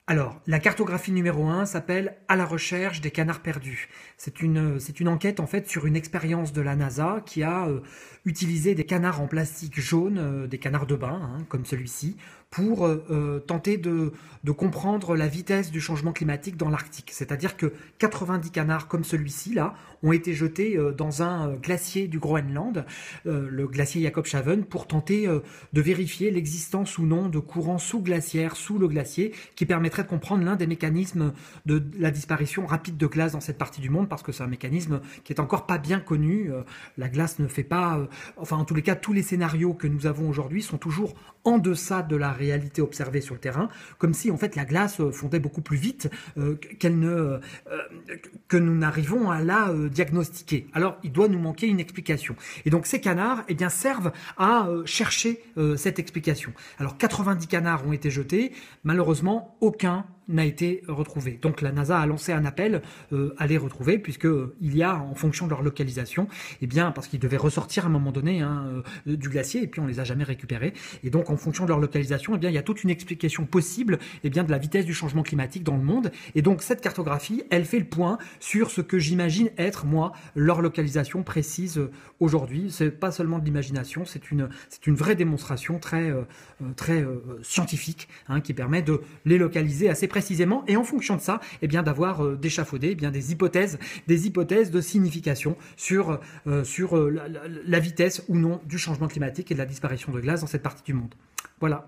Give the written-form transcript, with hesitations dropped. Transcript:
Alors, la cartographie numéro 1 s'appelle « À la recherche des canards perdus ». C'est une enquête en fait sur une expérience de la NASA qui a utilisé des canards en plastique jaune, des canards de bain, hein, comme celui-ci, pour tenter de comprendre la vitesse du changement climatique dans l'Arctique. C'est-à-dire que 90 canards comme celui-ci là ont été jetés dans un glacier du Groenland, le glacier Jakobshavn, pour tenter de vérifier l'existence ou non de courants sous-glaciaires sous le glacier qui permettraient de comprendre l'un des mécanismes de la disparition rapide de glace dans cette partie du monde, parce que c'est un mécanisme qui est encore pas bien connu. La glace ne fait pas, enfin en tous les cas, tous les scénarios que nous avons aujourd'hui sont toujours en deçà de la réalité observée sur le terrain, comme si en fait la glace fondait beaucoup plus vite que nous n'arrivons à la diagnostiquer. Alors il doit nous manquer une explication. Et donc ces canards eh bien, servent à chercher cette explication. Alors 90 canards ont été jetés, malheureusement aucun n'a été retrouvé. Donc la NASA a lancé un appel à les retrouver, puisque il y a, en fonction de leur localisation, eh bien, parce qu'ils devaient ressortir à un moment donné du glacier, et puis on les a jamais récupérés. Et donc en fonction de leur localisation, eh bien, il y a toute une explication possible eh bien, de la vitesse du changement climatique dans le monde. Et donc cette cartographie, elle fait le point sur ce que j'imagine être, moi, leur localisation précise aujourd'hui. C'est pas seulement de l'imagination, c'est une vraie démonstration très scientifique, hein, qui permet de les localiser assez précisément, et en fonction de ça, eh bien d'avoir d'échafauder eh bien des hypothèses de signification sur la vitesse ou non du changement climatique et de la disparition de glace dans cette partie du monde. Voilà.